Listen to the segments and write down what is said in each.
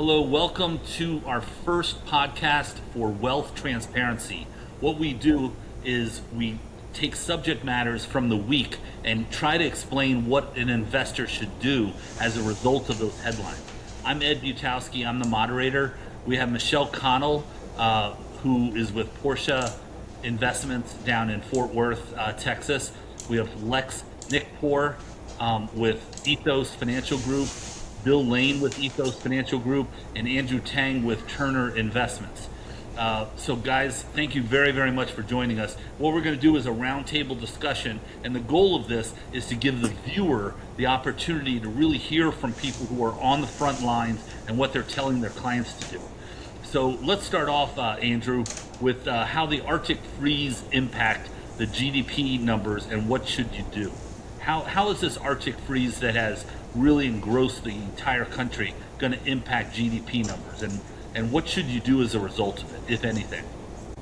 Hello, welcome to our first podcast for Wealth Transparency. What we do is we take subject matters from the week and try to explain what an investor should do as a result of those headlines. I'm Ed Butowsky, I'm the moderator. We have Michelle Connell, who is with Porsche Investments down in Fort Worth, Texas. We have Lex Nikpour with Ethos Financial Group, Bill Lane with Ethos Financial Group, and Andrew Tang with Turner Investments. So guys, thank you very, very much for joining us. What we're going to do is a roundtable discussion, and the goal of this is to give the viewer the opportunity to really hear from people who are on the front lines and what they're telling their clients to do. So let's start off, Andrew, with how the Arctic freeze impact the GDP numbers and what should you do? How is this Arctic freeze that has really engrossed the entire country going to impact GDP numbers, and what should you do as a result of it, if anything?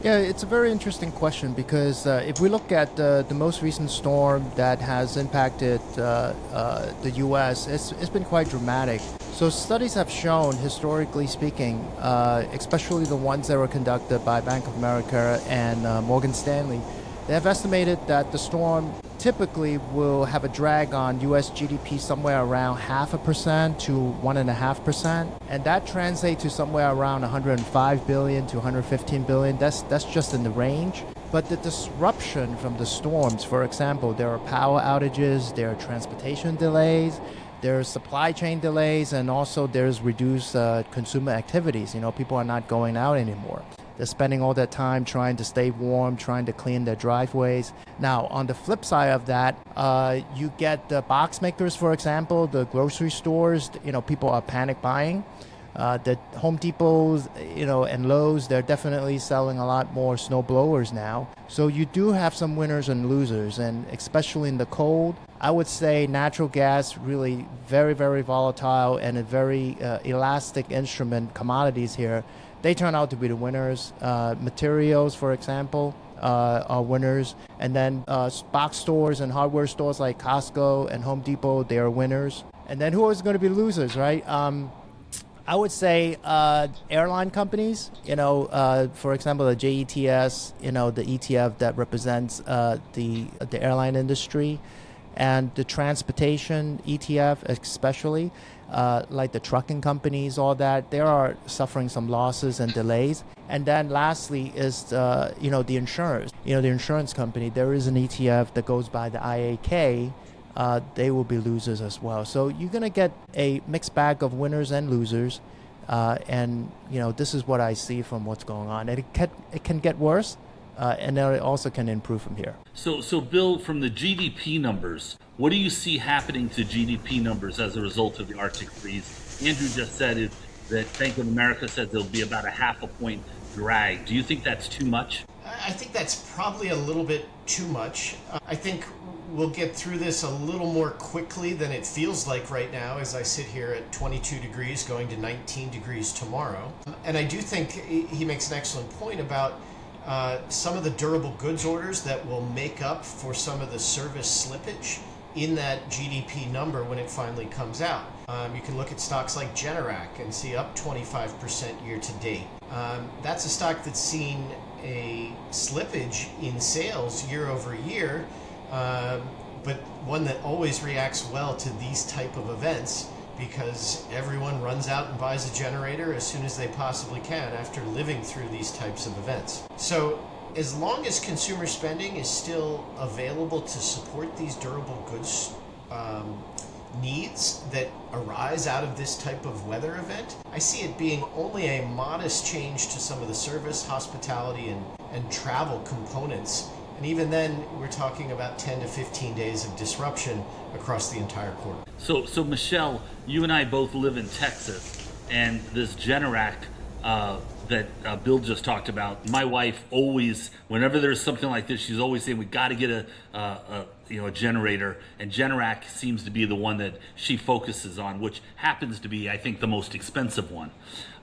Yeah, it's a very interesting question because if we look at the most recent storm that has impacted the U.S., it's been quite dramatic. So studies have shown, historically speaking, especially the ones that were conducted by Bank of America and Morgan Stanley, they have estimated that the storm typically will have a drag on U.S. GDP somewhere around 0.5% to 1.5%, and that translates to somewhere around 105 billion to 115 billion. That's just in the range. But the disruption from the storms, for example, there are power outages, there are transportation delays, there are supply chain delays, and also there's reduced consumer activities. You know, people are not going out anymore. They're spending all their time trying to stay warm, trying to clean their driveways. Now, on the flip side of that, you get the box makers, for example, the grocery stores. You know, people are panic buying. The Home Depots, and Lowe's, they're definitely selling a lot more snow blowers now. So you do have some winners and losers, and especially in the cold, I would say natural gas really very, very volatile and a very elastic instrument. Commodities here, they turn out to be the winners. Materials, for example, are winners. And then box stores and hardware stores like Costco and Home Depot, they are winners. And then who is going to be losers, right? I would say airline companies, for example, the JETS, the ETF that represents the airline industry, and the transportation ETF especially, like the trucking companies, all that, they are suffering some losses and delays. And then lastly is, the insurers. The insurance company, there is an ETF that goes by the IAK. They will be losers as well. So you're going to get a mixed bag of winners and losers. And this is what I see from what's going on. And it can get worse. And then it also can improve from here. So Bill, from the GDP numbers, what do you see happening to GDP numbers as a result of the Arctic freeze? Andrew just said that Bank of America said there'll be about a 0.5 point drag. Do you think that's too much? I think that's probably a little bit too much. I think we'll get through this a little more quickly than it feels like right now as I sit here at 22 degrees going to 19 degrees tomorrow. And I do think he makes an excellent point about some of the durable goods orders that will make up for some of the service slippage in that GDP number when it finally comes out. You can look at stocks like Generac and see up 25% year to date. That's a stock that's seen a slippage in sales year over year, but one that always reacts well to these type of events because everyone runs out and buys a generator as soon as they possibly can after living through these types of events. So as long as consumer spending is still available to support these durable goods needs that arise out of this type of weather event, I see it being only a modest change to some of the service, hospitality, and travel components. And even then, we're talking about 10 to 15 days of disruption across the entire quarter. So Michelle, you and I both live in Texas, and this Generac that Bill just talked about, my wife always, whenever there's something like this, she's always saying we got to get a generator, and Generac seems to be the one that she focuses on, which happens to be, I think, the most expensive one.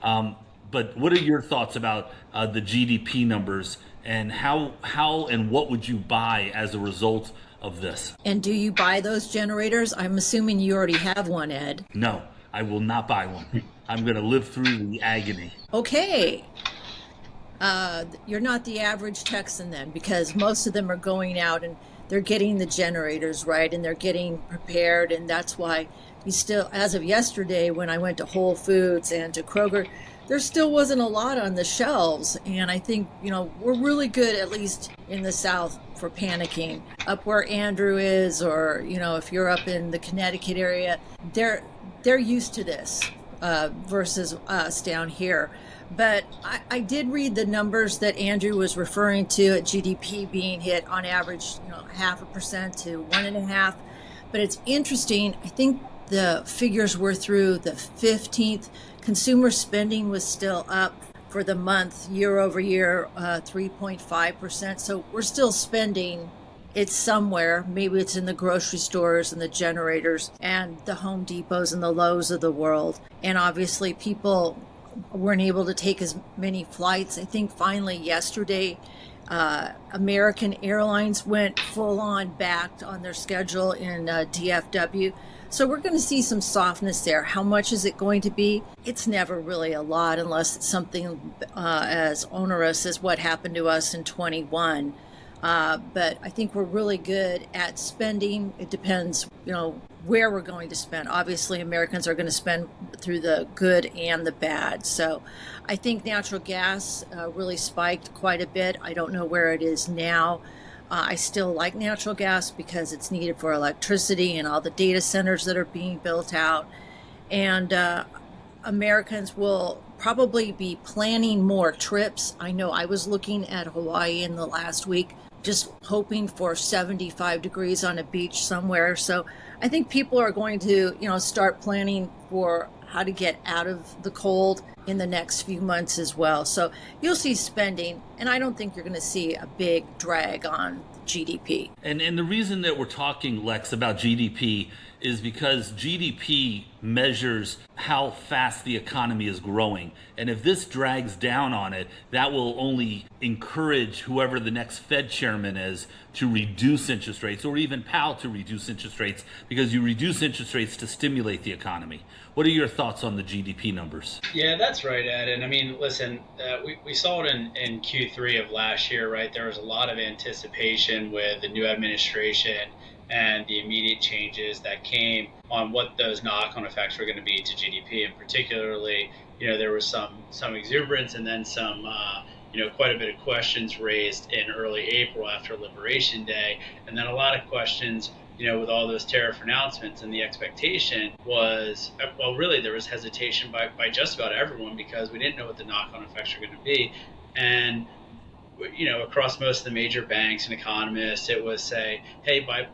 But what are your thoughts about the GDP numbers, and how and what would you buy as a result of this? And do you buy those generators? I'm assuming you already have one, Ed. No, I will not buy one. I'm going to live through the agony. Okay. You're not the average Texan then, because most of them are going out and they're getting the generators right and they're getting prepared. And that's why you still, as of yesterday, when I went to Whole Foods and to Kroger, there still wasn't a lot on the shelves. And I think, we're really good, at least in the South, for panicking. Up where Andrew is, or, if you're up in the Connecticut area, they're used to this versus us down here. But I did read the numbers that Andrew was referring to at GDP being hit on average, 0.5% to 1.5%. But it's interesting. I think the figures were through the 15th. Consumer spending was still up for the month year over year, 3.5%. So we're still spending. It's somewhere. Maybe it's in the grocery stores and the generators and the Home Depots and the Lowe's of the world. And obviously people weren't able to take as many flights. I think finally yesterday, American Airlines went full on back on their schedule in DFW. So we're going to see some softness there. How much is it going to be? It's never really a lot unless it's something as onerous as what happened to us in 21. But I think we're really good at spending. It depends, where we're going to spend. Obviously, Americans are going to spend through the good and the bad. So I think natural gas really spiked quite a bit. I don't know where it is now. I still like natural gas because it's needed for electricity and all the data centers that are being built out. And Americans will probably be planning more trips. I know I was looking at Hawaii in the last week, just hoping for 75 degrees on a beach somewhere. So I think people are going to, start planning for how to get out of the cold in the next few months as well. So you'll see spending, and I don't think you're going to see a big drag on GDP. And the reason that we're talking, Lex, about GDP is because GDP measures how fast the economy is growing. And if this drags down on it, that will only encourage whoever the next Fed chairman is to reduce interest rates, or even Powell to reduce interest rates, because you reduce interest rates to stimulate the economy. What are your thoughts on the GDP numbers? Yeah, that's right, Ed. And I mean, listen, we saw it in Q3 of last year, right? There was a lot of anticipation with the new administration and the immediate changes that came on what those knock-on effects were going to be to GDP. And particularly, there was some exuberance and then some, quite a bit of questions raised in early April after Liberation Day. And then a lot of questions, with all those tariff announcements, and the expectation was, well, really there was hesitation by just about everyone because we didn't know what the knock-on effects were going to be. And across most of the major banks and economists, it was say, hey, by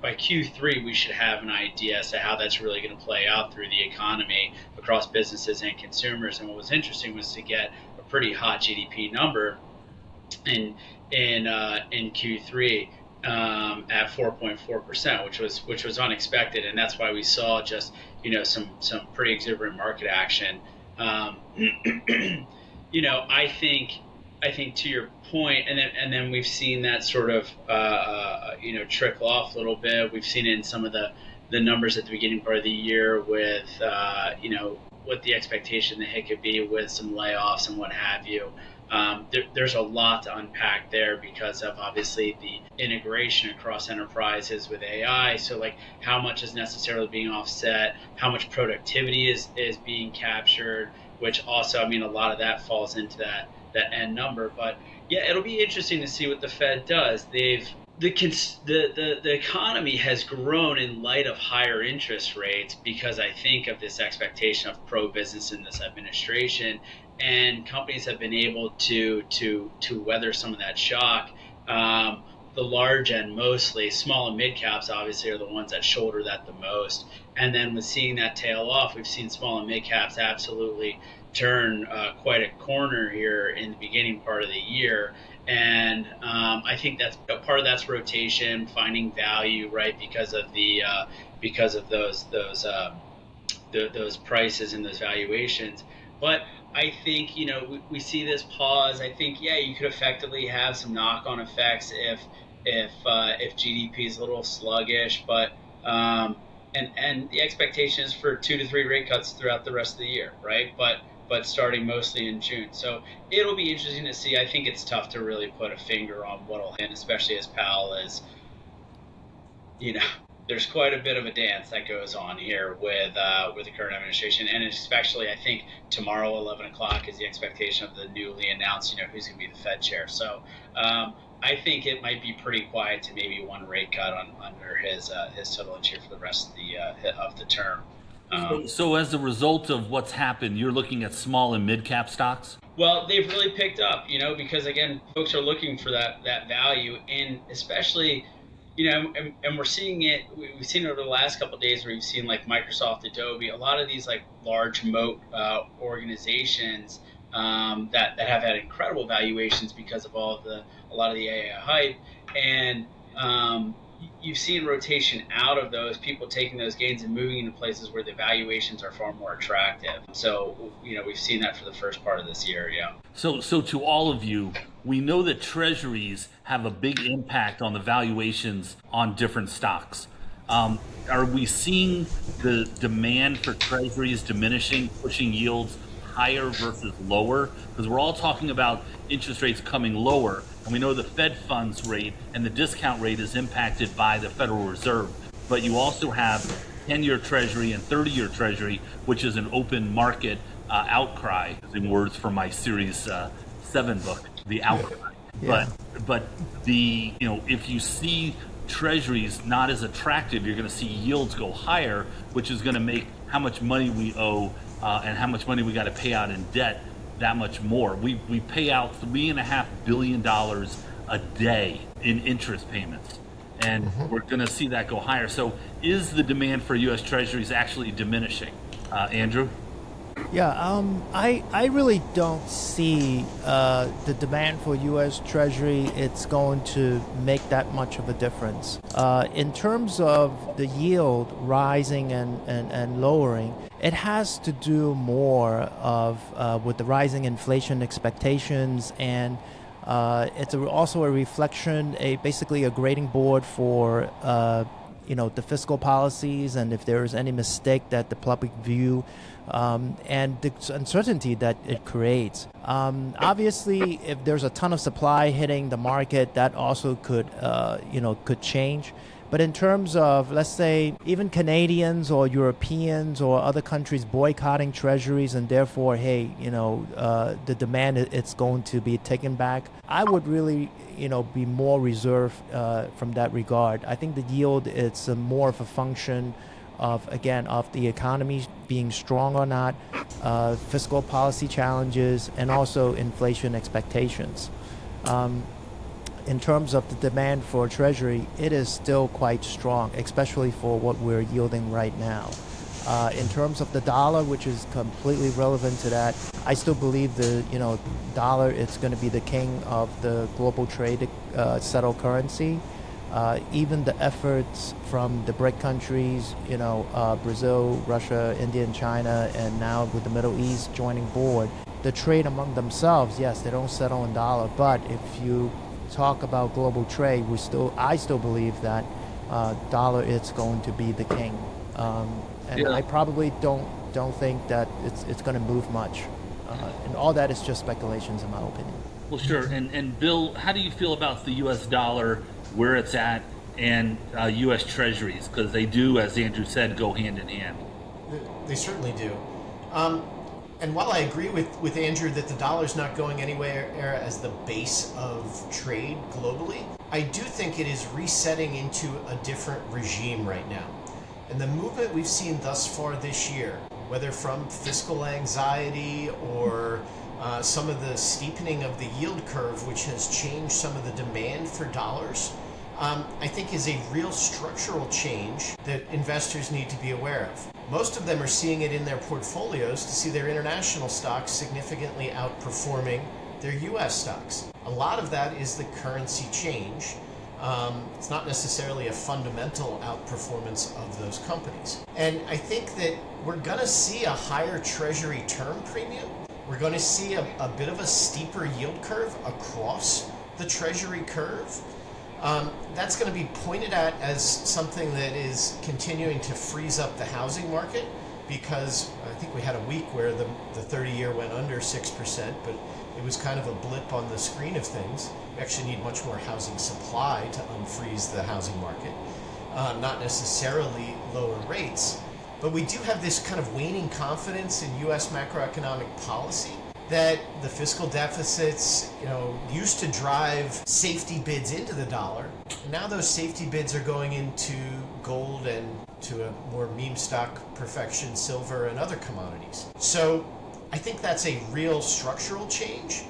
Q3, we should have an idea as to how that's really going to play out through the economy across businesses and consumers. And what was interesting was to get a pretty hot GDP number in Q3 at 4.4%, which was unexpected, and that's why we saw just some pretty exuberant market action. I think to your point, and then we've seen that sort of trickle off a little bit. We've seen it in some of the numbers at the beginning part of the year with what the expectation that it could be with some layoffs and what have you. There's a lot to unpack there because of obviously the integration across enterprises with AI. So like how much is necessarily being offset, how much productivity is being captured, which also, I mean, a lot of that falls into that end number. But yeah, it'll be interesting to see what the Fed does. The economy has grown in light of higher interest rates because I think of this expectation of pro-business in this administration, and companies have been able to weather some of that shock. The large and mostly small and mid caps obviously are the ones that shoulder that the most. And then with seeing that tail off, we've seen small and mid caps absolutely turn quite a corner here in the beginning part of the year. And I think that's a part of that's rotation, finding value, right, because of those prices and those valuations. But I think we see this pause. I think you could effectively have some knock-on effects if GDP is a little sluggish. But and the expectation is for 2 to 3 rate cuts throughout the rest of the year, right? But starting mostly in June. So it'll be interesting to see. I think it's tough to really put a finger on what'll hit, especially as Powell is, there's quite a bit of a dance that goes on here with the current administration, and especially I think tomorrow 11 o'clock is the expectation of the newly announced, who's going to be the Fed chair. So I think it might be pretty quiet to maybe one rate cut under his tutelage here for the rest of the term. So as a result of what's happened, you're looking at small and mid cap stocks? Well, they've really picked up, because again, folks are looking for that value, and especially, and we're seeing it. We've seen it over the last couple of days, where we've seen like Microsoft, Adobe, a lot of these like large moat organizations that have had incredible valuations because of a lot of the AI hype, and you've seen rotation out of those, people taking those gains and moving into places where the valuations are far more attractive. So, we've seen that for the first part of this year, yeah. So to all of you, we know that treasuries have a big impact on the valuations on different stocks. Are we seeing the demand for treasuries diminishing, pushing yields higher versus lower? Because we're all talking about interest rates coming lower, and we know the Fed funds rate and the discount rate is impacted by the Federal Reserve. But you also have 10-year Treasury and 30-year Treasury, which is an open market outcry, using words from my Series 7 book, the outcry. Yeah. But the if you see treasuries not as attractive, you're going to see yields go higher, which is going to make how much money we owe and how much money we got to pay out in debt that much more. We pay out $3.5 billion a day in interest payments, and we're going to see that go higher. So is the demand for U.S. treasuries actually diminishing? Andrew? Yeah, I really don't see the demand for U.S. Treasury. It's going to make that much of a difference. In terms of the yield rising and lowering, it has to do more with the rising inflation expectations, and it's also a reflection, basically a grading board for the fiscal policies, and if there is any mistake that the public view, and the uncertainty that it creates. Obviously, if there's a ton of supply hitting the market, that also could change. But in terms of, let's say, even Canadians or Europeans or other countries boycotting treasuries, and therefore, the demand, it's going to be taken back, I would really, be more reserved from that regard. I think the yield, it's more of a function of the economy being strong or not, fiscal policy challenges, and also inflation expectations. In terms of the demand for Treasury, it is still quite strong, especially for what we're yielding right now. In terms of the dollar, which is completely relevant to that, I still believe the dollar, it's going to be the king of the global trade settled currency. Even the efforts from the BRIC countries, Brazil, Russia, India, and China, and now with the Middle East joining board, the trade among themselves, yes, they don't settle in dollar, but if you talk about global trade, I still believe that dollar is going to be the king, and I probably don't think that it's going to move much, and all that is just speculations in my opinion. Well, sure. And Bill, how do you feel about the U.S. dollar, where it's at, and U.S. Treasuries? Because they do, as Andrew said, go hand in hand. They certainly do. And while I agree with Andrew that the dollar's not going anywhere as the base of trade globally, I do think it is resetting into a different regime right now. And the movement we've seen thus far this year, whether from fiscal anxiety or some of the steepening of the yield curve, which has changed some of the demand for dollars, I think is a real structural change that investors need to be aware of. Most of them are seeing it in their portfolios to see their international stocks significantly outperforming their U.S. stocks. A lot of that is the currency change. It's not necessarily a fundamental outperformance of those companies. And I think that we're going to see a higher Treasury term premium. We're going to see a bit of a steeper yield curve across the Treasury curve. That's going to be pointed at as something that is continuing to freeze up the housing market, because I think we had a week where the 30-year went under 6%, but it was kind of a blip on the screen of things. We actually need much more housing supply to unfreeze the housing market, not necessarily lower rates. But we do have this kind of waning confidence in U.S. macroeconomic policy, that the fiscal deficits, used to drive safety bids into the dollar. And now those safety bids are going into gold and, to a more meme stock perfection, silver and other commodities. So I think that's a real structural change.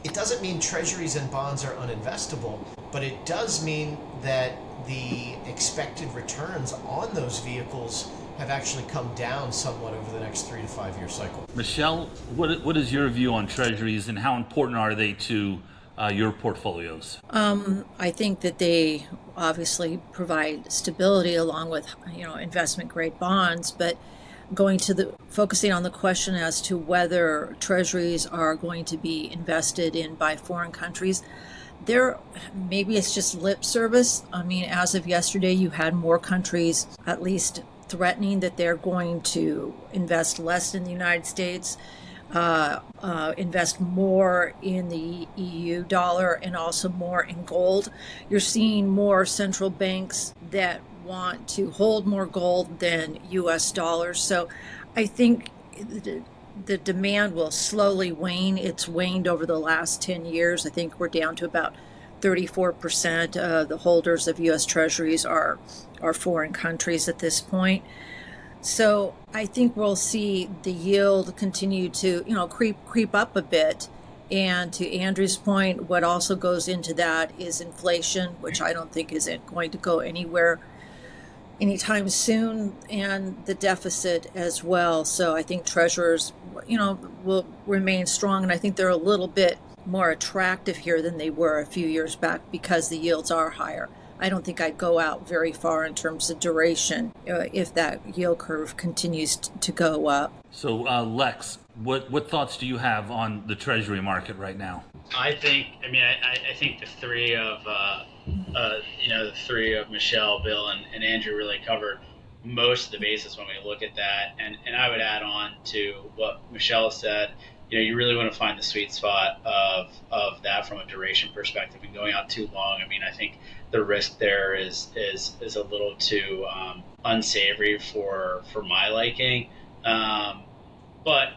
It doesn't mean treasuries and bonds are uninvestable, but it does mean that the expected returns on those vehicles have actually come down somewhat over the next 3 to 5 year cycle. Michelle, what is your view on treasuries and how important are they to your portfolios? I think that they obviously provide stability along with, investment grade bonds, but focusing on the question as to whether treasuries are going to be invested in by foreign countries, maybe it's just lip service. I mean, as of yesterday, you had more countries at least threatening that they're going to invest less in the United States, invest more in the EU dollar, and also more in gold. You're seeing more central banks that want to hold more gold than US dollars. So I think the demand will slowly wane. It's waned over the last 10 years. I think we're down to about 34% of the holders of US treasuries are foreign countries at this point. So I think we'll see the yield continue to, creep up a bit. And to Andrew's point, what also goes into that is inflation, which I don't think isn't going to go anywhere anytime soon, and the deficit as well. So I think treasurers, will remain strong. And I think they're a little bit more attractive here than they were a few years back because the yields are higher. I don't think I'd go out very far in terms of duration if that yield curve continues to go up. So, Lex, what thoughts do you have on the Treasury market right now? I think the three of Michelle, Bill, and Andrew really covered most of the basis when we look at that. And I would add on to what Michelle said. You really want to find the sweet spot of that from a duration perspective, and going out too long. I think the risk there is a little too unsavory for my liking. But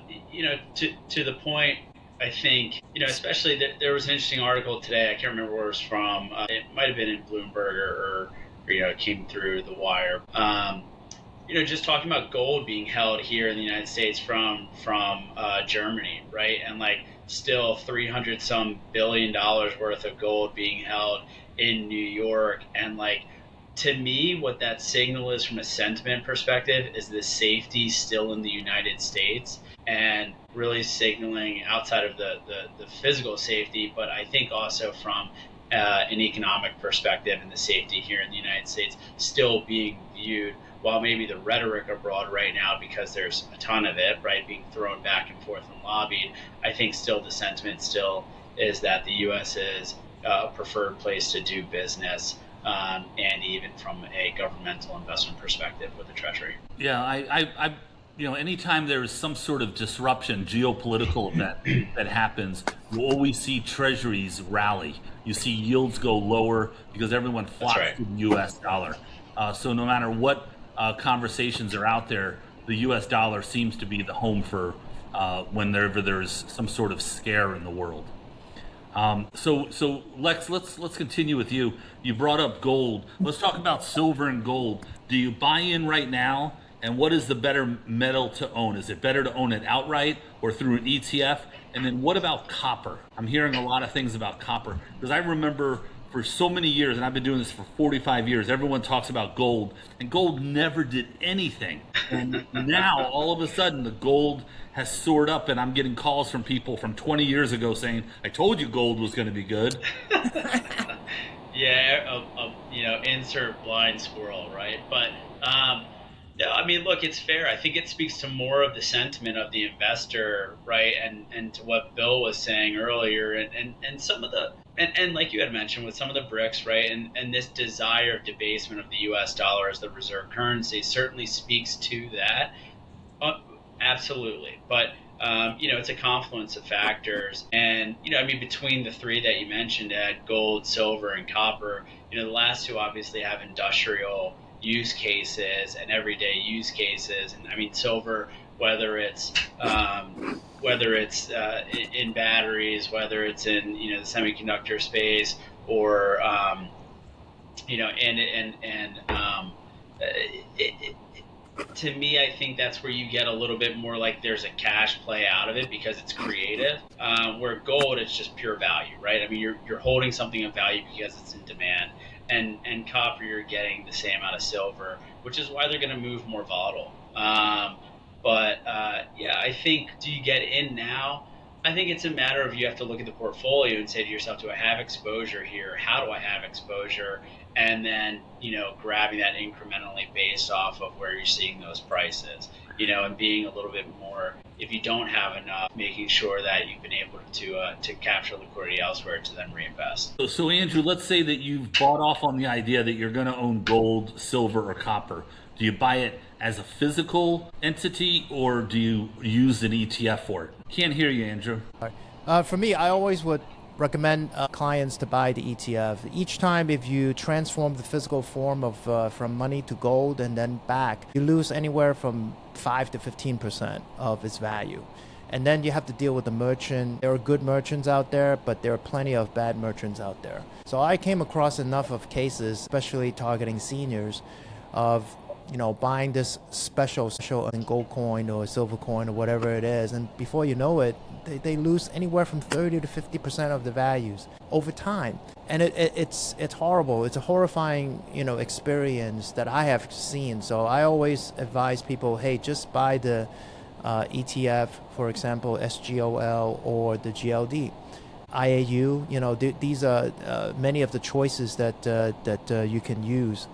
to the point, I think especially there was an interesting article today. I can't remember where it was from. It might have been in Bloomberg or it came through the wire. Just talking about gold being held here in the United States from Germany, right? And still $300 some billion worth of gold being held in New York. And to me, what that signal is from a sentiment perspective is the safety still in the United States, and really signaling outside of the physical safety, but I think also from an economic perspective and the safety here in the United States still being viewed, while maybe the rhetoric abroad right now, because there's a ton of it, right, being thrown back and forth and lobbied, I think still the sentiment still is that the U.S. is a preferred place to do business, and even from a governmental investment perspective with the Treasury. Yeah, I anytime there is some sort of disruption, geopolitical event that happens, you always see treasuries rally. You see yields go lower because everyone flocks to the U.S. dollar. So no matter what conversations are out there, the U.S. dollar seems to be the home for whenever there's some sort of scare in the world. So Lex, let's continue with you. You brought up gold. Let's talk about silver and gold. Do you buy in right now? And what is the better metal to own? Is it better to own it outright or through an ETF? And then what about copper? I'm hearing a lot of things about copper because I remember for so many years, and I've been doing this for 45 years, everyone talks about gold, and gold never did anything. And now, all of a sudden, the gold has soared up, and I'm getting calls from people from 20 years ago saying, I told you gold was going to be good. Yeah, insert blind squirrel, right? But no, look, it's fair. I think it speaks to more of the sentiment of the investor, right? And to what Bill was saying earlier, and some of the And like you had mentioned with some of the BRICS, right, and this desire of debasement of the U.S. dollar as the reserve currency certainly speaks to that. Uh, Absolutely, but it's a confluence of factors, and I mean, between the three that you mentioned, gold, silver, and copper, the last two obviously have industrial use cases and everyday use cases, and I mean, silver, whether it's in batteries, whether it's in the semiconductor space, or it, to me, I think that's where you get a little bit more like there's a cash play out of it because it's creative. Where gold, it's just pure value, right? I mean, you're holding something of value because it's in demand, and copper, you're getting the same amount of silver, which is why they're going to move more volatile. But yeah, I think, do you get in now? I think it's a matter of, you have to look at the portfolio and say to yourself, do I have exposure here? How do I have exposure? And then, grabbing that incrementally based off of where you're seeing those prices, and being a little bit more, if you don't have enough, making sure that you've been able to capture liquidity elsewhere to then reinvest. So Andrew, let's say that you've bought off on the idea that you're going to own gold, silver, or copper. Do you buy it as a physical entity, or do you use an ETF for it? Can't hear you, Andrew. For me, I always would recommend clients to buy the ETF. Each time, if you transform the physical form of from money to gold and then back, you lose anywhere from 5 to 15% of its value. And then you have to deal with the merchant. There are good merchants out there, but there are plenty of bad merchants out there. So I came across enough of cases, especially targeting seniors, of buying this special gold coin or silver coin or whatever it is, and before you know it, they lose anywhere from 30 to 50% of the values over time, and it's horrible. It's a horrifying experience that I have seen. So I always advise people, hey, just buy the ETF, for example, SGOL or the GLD. IAU, these are many of the choices that you can use.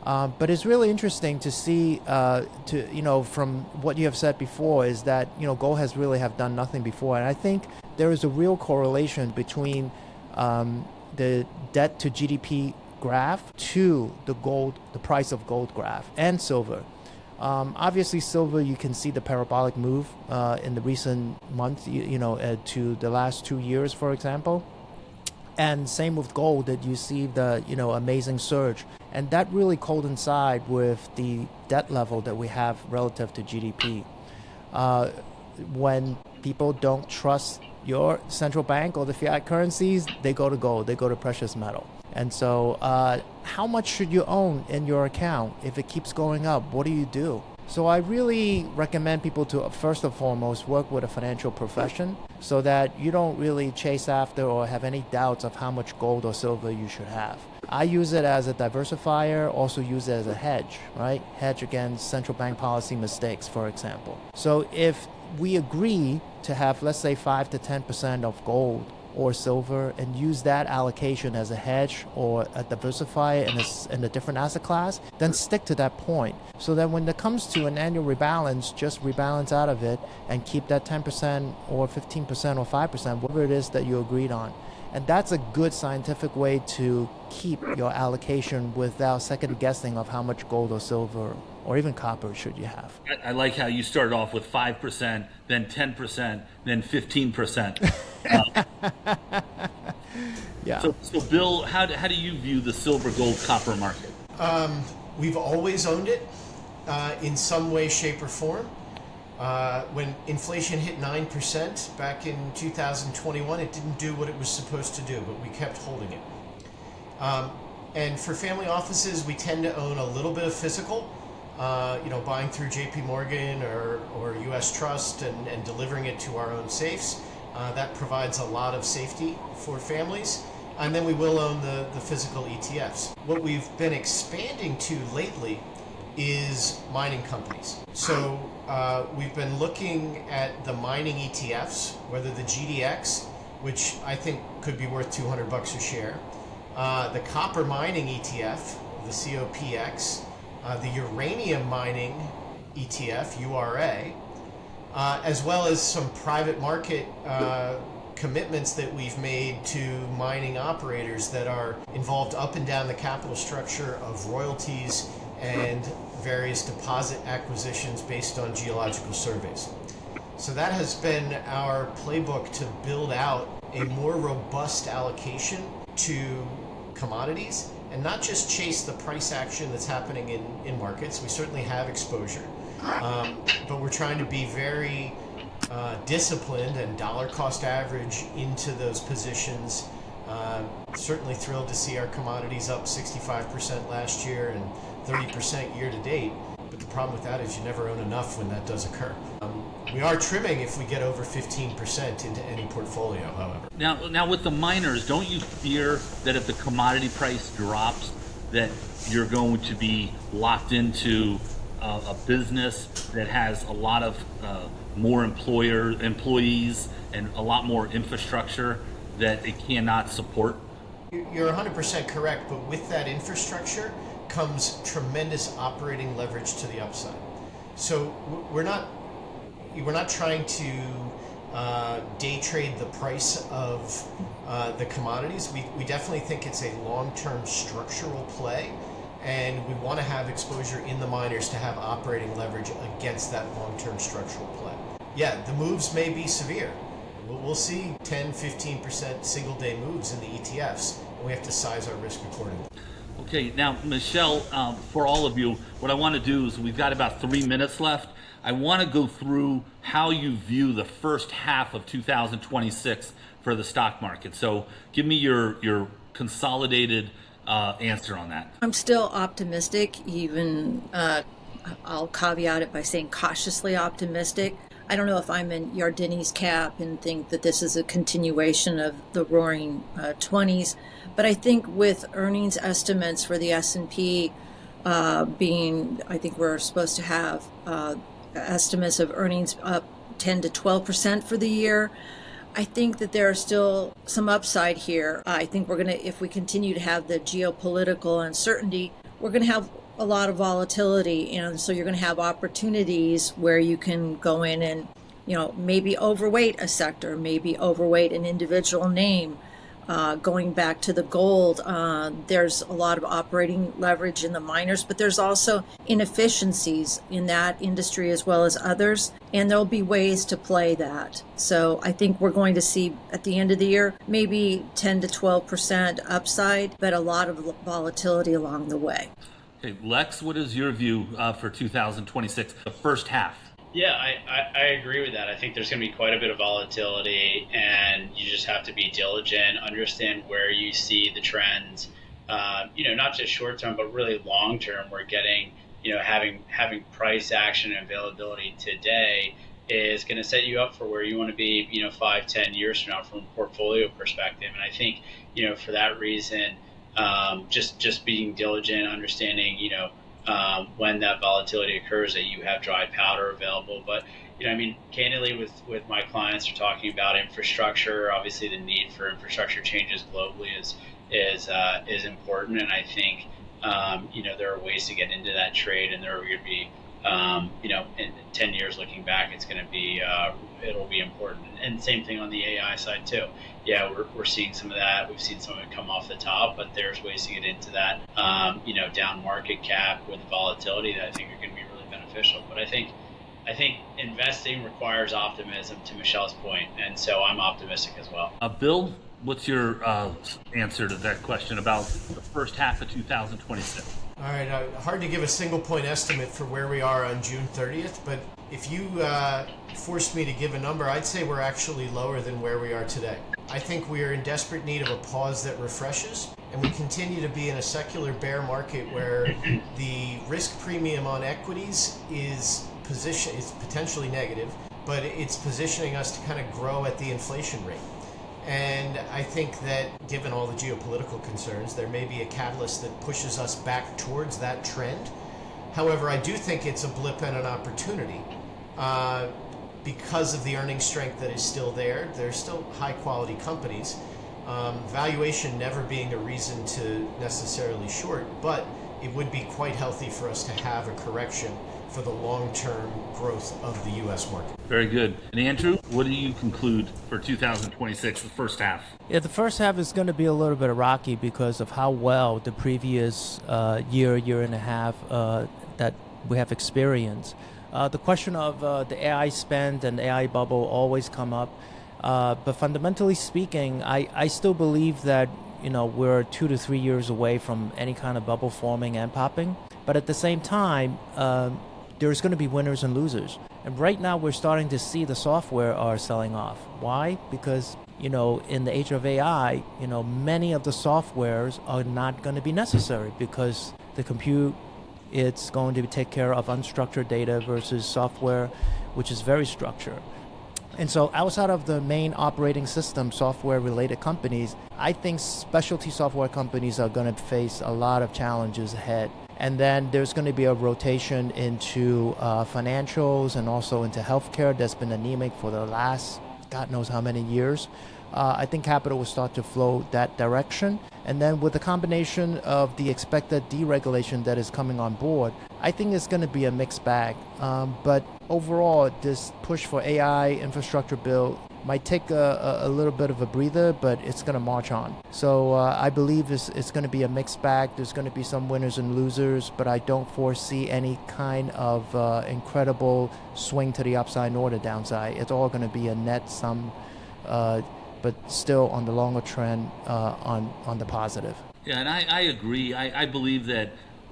But it's really interesting to see, from what you have said before, is that, gold has really have done nothing before. And I think there is a real correlation between the debt to GDP graph to the price of gold graph, and silver. Obviously, silver, you can see the parabolic move in the recent months, to the last 2 years, for example. And same with gold, that you see the amazing surge, and that really coincides with the debt level that we have relative to GDP. When people don't trust your central bank or the fiat currencies, they go to gold, they go to precious metal. And so, how much should you own in your account? If it keeps going up, what do you do? So I really recommend people to, first and foremost, work with a financial profession so that you don't really chase after or have any doubts of how much gold or silver you should have. I use it as a diversifier, also use it as a hedge, right? Hedge against central bank policy mistakes, for example. So if we agree to have, let's say, 5 to 10% of gold or silver, and use that allocation as a hedge or a diversifier in a different asset class, then stick to that point. So that when it comes to an annual rebalance, just rebalance out of it and keep that 10% or 15% or 5%, whatever it is that you agreed on. And that's a good scientific way to keep your allocation without second guessing of how much gold or silver or even copper should you have. I like how you started off with 5%, then 10%, then 15%. Yeah. So Bill, how do you view the silver, gold, copper market? We've always owned it in some way, shape, or form. When inflation hit 9% back in 2021, it didn't do what it was supposed to do, but we kept holding it. And for family offices, we tend to own a little bit of physical, buying through JP Morgan or US Trust and delivering it to our own safes. That provides a lot of safety for families. And then we will own the physical ETFs. What we've been expanding to lately is mining companies. So we've been looking at the mining ETFs, whether the GDX, which I think could be worth $200 a share, the copper mining ETF, the COPX, the uranium mining ETF, URA, as well as some private market commitments that we've made to mining operators that are involved up and down the capital structure of royalties and various deposit acquisitions based on geological surveys. So that has been our playbook to build out a more robust allocation to commodities and not just chase the price action that's happening in markets. We certainly have exposure, but we're trying to be very disciplined and dollar cost average into those positions. Certainly thrilled to see our commodities up 65% last year and 30% year to date. But the problem with that is you never own enough when that does occur. We are trimming if we get over 15% into any portfolio, however. Now with the miners, don't you fear that if the commodity price drops, that you're going to be locked into a business that has a lot of more employees and a lot more infrastructure that it cannot support? You're 100% correct, but with that infrastructure comes tremendous operating leverage to the upside. So we're not trying to day trade the price of the commodities. We definitely think it's a long-term structural play, and we want to have exposure in the miners to have operating leverage against that long-term structural play. Yeah, the moves may be severe. We'll see 10, 15% single-day moves in the ETFs, and we have to size our risk accordingly. Okay, now, Michelle, for all of you, what I want to do is we've got about 3 minutes left. I want to go through how you view the first half of 2026 for the stock market. So give me your consolidated answer on that. I'm still optimistic, even I'll caveat it by saying cautiously optimistic. I don't know if I'm in Yardeni's cap and think that this is a continuation of the roaring 20s, but I think with earnings estimates for the S&P being, I think we're supposed to have estimates of earnings up 10 to 12% for the year. I think that there are still some upside here. I think we're going to, if we continue to have the geopolitical uncertainty, we're going to have a lot of volatility. And so you're going to have opportunities where you can go in and, maybe overweight a sector, maybe overweight an individual name. Going back to the gold, there's a lot of operating leverage in the miners, but there's also inefficiencies in that industry as well as others, and there'll be ways to play that. So I think we're going to see at the end of the year maybe 10 to 12% upside, but a lot of volatility along the way. Okay, Lex, what is your view for 2026, the first half? Yeah, I agree with that. I think there's going to be quite a bit of volatility, and you just have to be diligent, understand where you see the trends, not just short term, but really long term. We're getting, having price action and availability today is going to set you up for where you want to be, 5-10 years from now from a portfolio perspective. And I think, for that reason, just being diligent, understanding, when that volatility occurs, that you have dry powder available. But candidly, with my clients, are talking about infrastructure. Obviously, the need for infrastructure changes globally is important, and I think there are ways to get into that trade, and there are going to be in 10 years looking back, it's going to be it'll be important. And same thing on the AI side too. Yeah, we're seeing some of that. We've seen some of it come off the top, but there's ways to get into that, down market cap with volatility that I think are going to be really beneficial. But I think investing requires optimism, to Michelle's point, and so I'm optimistic as well. Bill, what's your answer to that question about the first half of 2026? All right, hard to give a single point estimate for where we are on June 30th, but if you forced me to give a number, I'd say we're actually lower than where we are today. I think we are in desperate need of a pause that refreshes, and we continue to be in a secular bear market where the risk premium on equities is potentially negative, but it's positioning us to kind of grow at the inflation rate. And I think that given all the geopolitical concerns, there may be a catalyst that pushes us back towards that trend. However, I do think it's a blip and an opportunity because of the earnings strength that is still there. They're still high quality companies. Valuation never being a reason to necessarily short, but it would be quite healthy for us to have a correction for the long-term growth of the U.S. market. Very good. And Andrew, what do you conclude for 2026, the first half? Yeah, the first half is going to be a little bit rocky because of how well the previous year and a half that we have experienced. The question of the AI spend and AI bubble always come up. But fundamentally speaking, I still believe that we're 2 to 3 years away from any kind of bubble forming and popping. But at the same time, there's going to be winners and losers. And right now we're starting to see the software are selling off. Why? Because, in the age of AI, many of the softwares are not going to be necessary because the compute, it's going to take care of unstructured data versus software, which is very structured. And so outside of the main operating system software-related companies, I think specialty software companies are going to face a lot of challenges ahead. And then there's going to be a rotation into financials and also into healthcare that's been anemic for the last God knows how many years. I think capital will start to flow that direction. And then with the combination of the expected deregulation that is coming on board, I think it's going to be a mixed bag. But overall, this push for AI infrastructure bill might take a little bit of a breather, but it's going to march on. So I believe it's going to be a mixed bag. There's going to be some winners and losers, but I don't foresee any kind of incredible swing to the upside nor the downside. It's all going to be a net sum, but still on the longer trend on the positive. Yeah, and I agree. I believe that,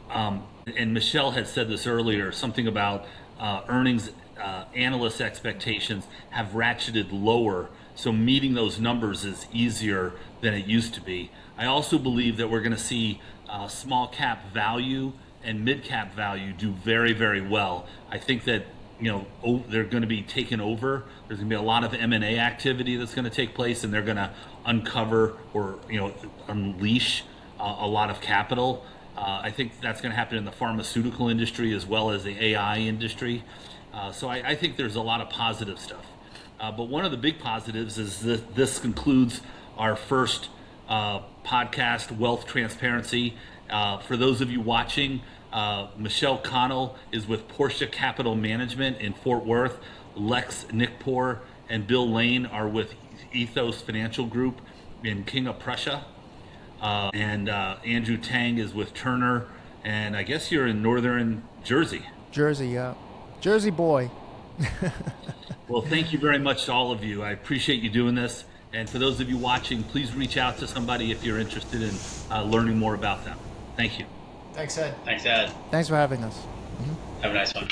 and Michelle had said this earlier, something about earnings analyst expectations have ratcheted lower, so meeting those numbers is easier than it used to be. I also believe that we're going to see small cap value and mid cap value do very, very well. I think that they're going to be taken over. There's going to be a lot of M&A activity that's going to take place, and they're going to uncover or unleash a lot of capital. I think that's going to happen in the pharmaceutical industry as well as the AI industry. So I think there's a lot of positive stuff. But one of the big positives is that this concludes our first podcast, Wealth Transparency. For those of you watching, Michelle Connell is with Portia Capital Management in Fort Worth. Lex Nikpour and Bill Lane are with Ethos Financial Group in King of Prussia. And Andrew Tang is with Turner. And I guess you're in northern Jersey. Jersey, yeah. Jersey boy. Well, thank you very much to all of you. I appreciate you doing this. And for those of you watching, please reach out to somebody if you're interested in learning more about them. Thank you. Thanks, Ed. Thanks, Ed. Thanks for having us. Have a nice one.